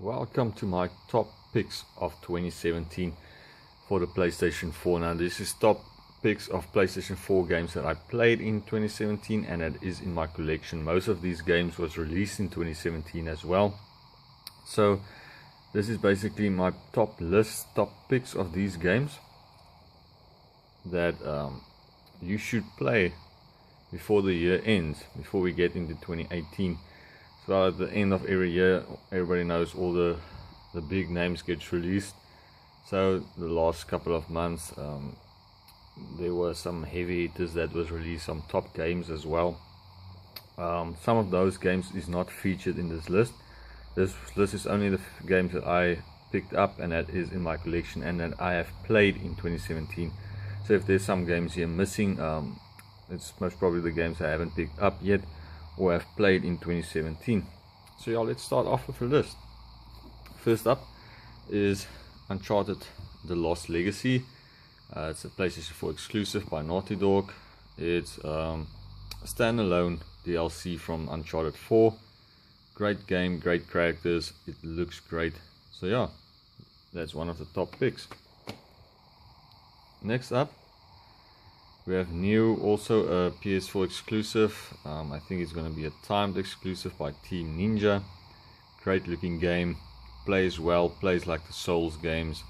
Welcome to my top picks of 2017 for the PlayStation 4. Now this is top picks of PlayStation 4 games that I played in 2017 and that is in my collection. Most of these games was released in 2017 as well. So this is basically my top picks of these games that you should play before the year ends, before we get into 2018. So at the end of every year, everybody knows all the big names gets released. So the last couple of months there were some heavy hitters that was released, some top games as well. Some of those games is not featured in this list. This list is only the games that I picked up and that is in my collection and that I have played in 2017. So if there's some games here missing, it's most probably the games I haven't picked up yet or have played in 2017. So yeah, let's start off with the list. First up is Uncharted The Lost Legacy. It's a PlayStation 4 exclusive by Naughty Dog. It's a standalone DLC from Uncharted 4. Great game, great characters, it looks great. So yeah, that's one of the top picks. Next up we have New, also a PS4 exclusive. I think it's going to be a timed exclusive by Team Ninja. Great looking game, plays well, plays like the Souls games.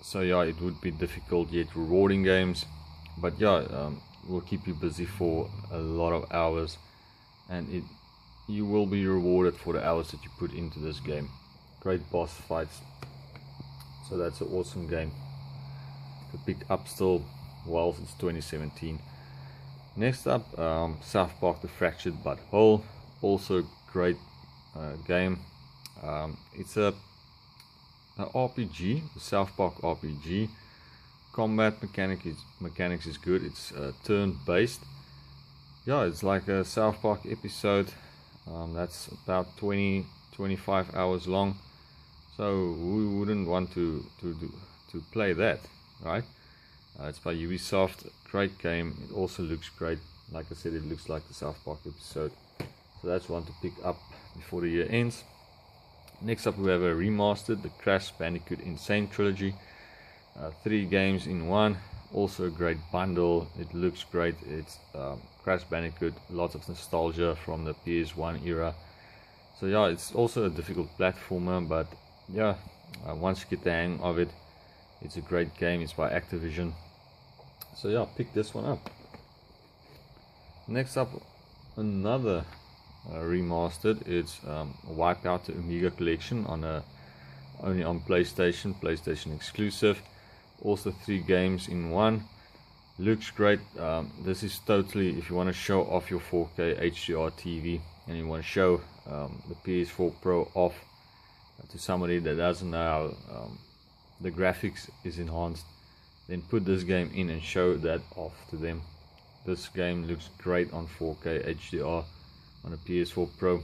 So yeah, it would be difficult yet rewarding games, but yeah, will keep you busy for a lot of hours, and you will be rewarded for the hours that you put into this game. Great boss fights, so that's an awesome game to pick up still while it's 2017. Next up, South Park The Fractured But Whole, also great game. It's a RPG, the South Park RPG. Combat mechanics is good. It's turn based. Yeah, it's like a South Park episode that's about 20-25 hours long, so who wouldn't want to play that, right? It's by Ubisoft. Great game. It also looks great. Like I said, it looks like the South Park episode, so that's one to pick up before the year ends. Next up we have a remastered, the Crash Bandicoot Insane Trilogy. 3 games in one, also a great bundle. It looks great. It's Crash Bandicoot, lots of nostalgia from the PS1 era. So yeah, it's also a difficult platformer, but yeah, once you get the hang of it, it's a great game. It's by Activision. So yeah, pick this one up. Next up, another remastered. It's Wipeout the Omega Collection only on PlayStation exclusive. Also 3 games in one. Looks great. This is totally if you want to show off your 4K HDR TV and you want to show the PS4 Pro off to somebody that doesn't know how the graphics is enhanced, then put this game in and show that off to them. This game looks great on 4K HDR on a PS4 Pro,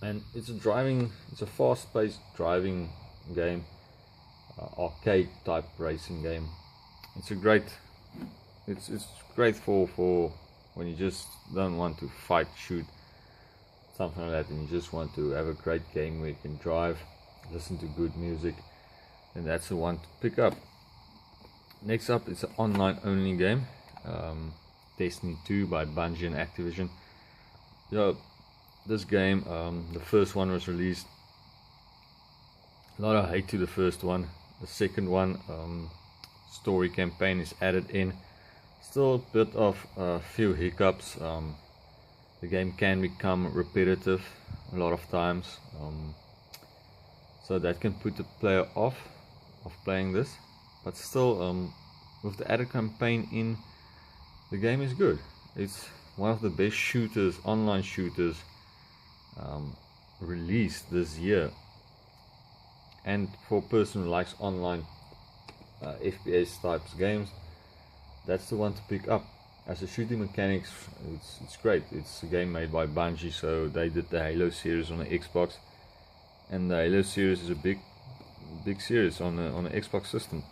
and it's a fast-paced driving game, arcade type racing game. It's great for when you just don't want to fight, shoot, something like that, and you just want to have a great game where you can drive, listen to good music, and that's the one to pick up. Next up, it's an online only game, Destiny 2 by Bungie and Activision. Yeah, this game, the first one was released. A lot of hate to the first one. The second one, story campaign is added in. Still a bit of a few hiccups. The game can become repetitive a lot of times, so that can put the player off of playing this. But still, with the added campaign in, the game is good. It's one of the best shooters, online shooters, released this year. And for a person who likes online FPS types games, that's the one to pick up. As a shooting mechanics, it's great. It's a game made by Bungie, so they did the Halo series on the Xbox, and the Halo series is a big series on the Xbox system.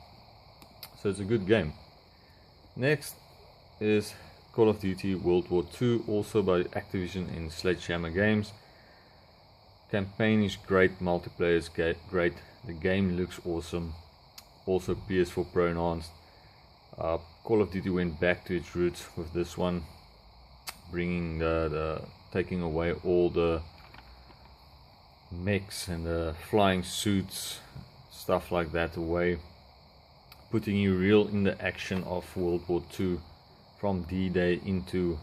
So it's a good game. Next is Call of Duty World War II, also by Activision and Sledgehammer Games. campaign is great, multiplayer is great, the game looks awesome, also PS4 Pro enhanced. Call of Duty went back to its roots with this one, bringing taking away all the mechs and the flying suits, stuff like that away, putting you real in the action of World War II, from D-Day into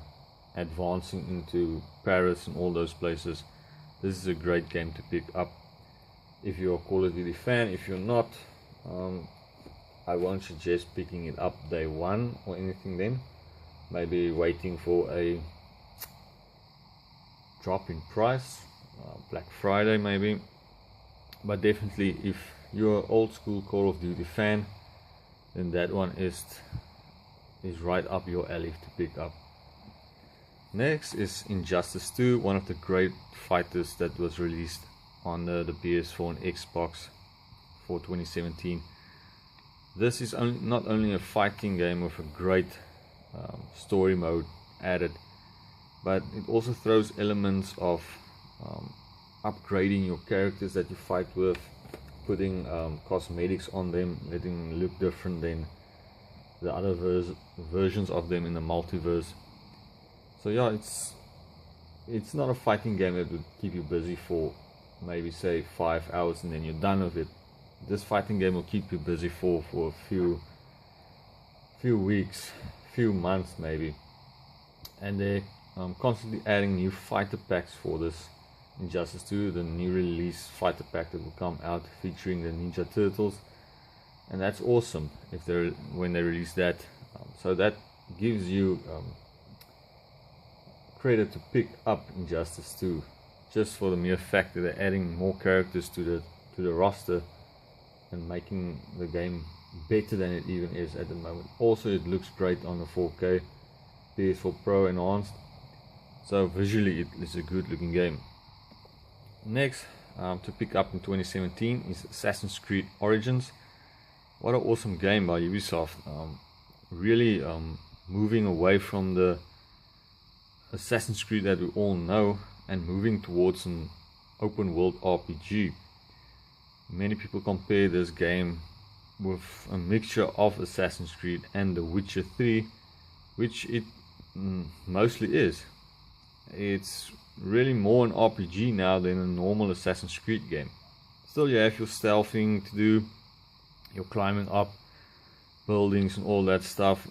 advancing into Paris and all those places. This is a great game to pick up if you're a Call of Duty fan. If you're not, I won't suggest picking it up day one or anything then. Maybe waiting for a drop in price, Black Friday maybe. But definitely if you're an old school Call of Duty fan, then that one is right up your alley to pick up. Next is Injustice 2, one of the great fighters that was released on the PS4 and Xbox for 2017. This is not only a fighting game with a great story mode added, but it also throws elements of upgrading your characters that you fight with, putting cosmetics on them, letting them look different than the other versions of them in the multiverse. So yeah, it's not a fighting game that would keep you busy for maybe say 5 hours and then you're done with it. This fighting game will keep you busy for a few weeks, few months maybe. And they're constantly adding new fighter packs for this Injustice 2, the new release fighter pack that will come out featuring the Ninja Turtles, and that's awesome when they release that. So that gives you credit to pick up Injustice 2, just for the mere fact that they're adding more characters to the roster and making the game better than it even is at the moment. Also, it looks great on the 4K PS4 Pro enhanced, so visually it is a good looking game. Next to pick up in 2017 is Assassin's Creed Origins. What an awesome game by Ubisoft, really moving away from the Assassin's Creed that we all know and moving towards an open world RPG. Many people compare this game with a mixture of Assassin's Creed and The Witcher 3, which it mostly is. It's really more an RPG now than a normal Assassin's Creed game. Still, you have your stealthing to do, your climbing up buildings and all that stuff,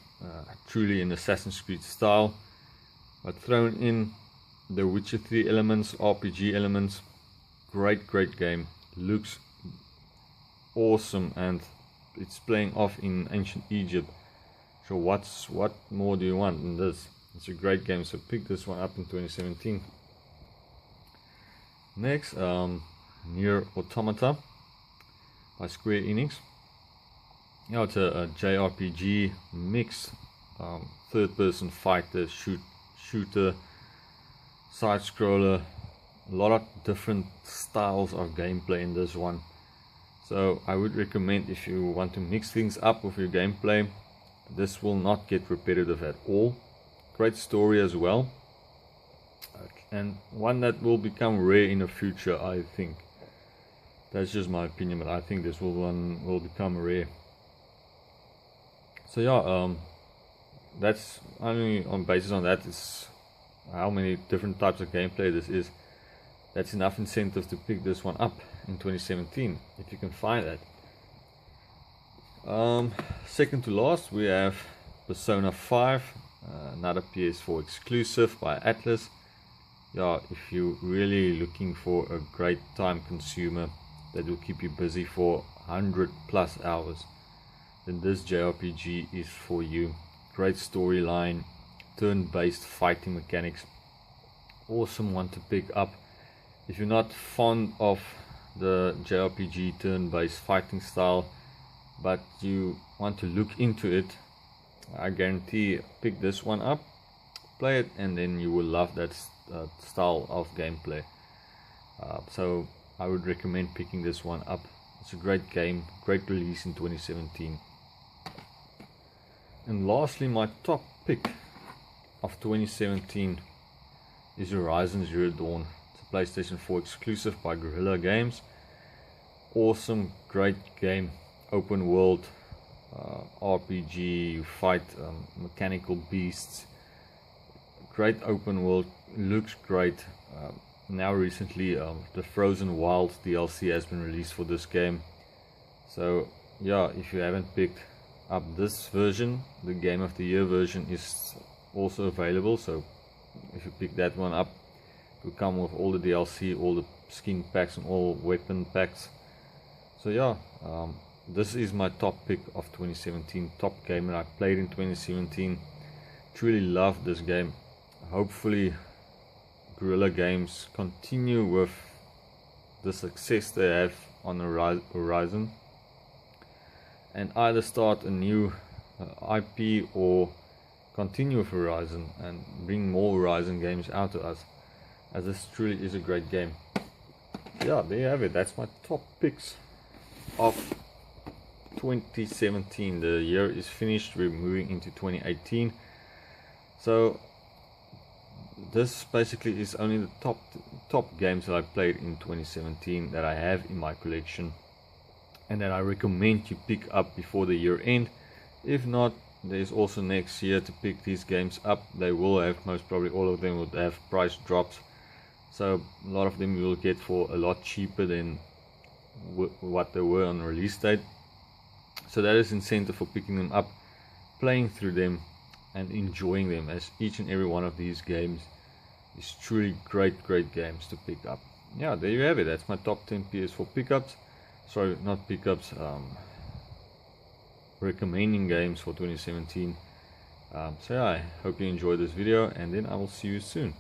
truly in Assassin's Creed style, but thrown in the Witcher 3 elements, RPG elements. Great game, looks awesome, and it's playing off in ancient Egypt. So what more do you want than this? It's a great game, so pick this one up in 2017. Next, Nier Automata by Square Enix. Yeah, it's a JRPG mix, third-person fighter, shooter, side-scroller, a lot of different styles of gameplay in this one. So I would recommend, if you want to mix things up with your gameplay, this will not get repetitive at all. Great story as well, and one that will become rare in the future, I think. That's just my opinion, but I think this one will become rare. So yeah, that's only on basis on that is how many different types of gameplay this is. That's enough incentive to pick this one up in 2017 if you can find that. Second to last, we have Persona 5, another PS4 exclusive by Atlas. Yeah, if you're really looking for a great time consumer that will keep you busy for 100+ hours, then this JRPG is for you. Great storyline, turn-based fighting mechanics, awesome one to pick up. If you're not fond of the JRPG turn-based fighting style, but you want to look into it, I guarantee pick this one up, play it, and then you will love that style of gameplay. So I would recommend picking this one up. It's a great game, great release in 2017. And lastly, my top pick of 2017 is Horizon Zero Dawn. It's PlayStation 4 exclusive by Guerrilla Games. Awesome, great game, open world, RPG, you fight mechanical beasts, great open world, looks great. Now recently the Frozen Wilds DLC has been released for this game, so yeah, if you haven't picked up this version, the Game of the Year version is also available, so if you pick that one up, it will come with all the DLC, all the skin packs and all weapon packs. So yeah, this is my top pick of 2017, top game that I played in 2017. Truly loved this game. Hopefully Guerrilla Games continue with the success they have on the horizon, and either start a new IP or continue with Horizon and bring more Horizon games out to us, as this truly is a great game. Yeah, there you have it. That's my top picks of 2017. The year is finished, we're moving into 2018. So this basically is only the top games that I played in 2017 that I have in my collection, and that I recommend you pick up before the year end. If not, there's also next year to pick these games up. They will have, most probably all of them will have price drops, so a lot of them you will get for a lot cheaper than what they were on release date. So that is incentive for picking them up, playing through them and enjoying them, as each and every one of these games is truly great games to pick up. Yeah, there you have it. That's my top 10 PS4 pickups. Sorry, not pickups, recommending games for 2017. So yeah, I hope you enjoyed this video, and then I will see you soon.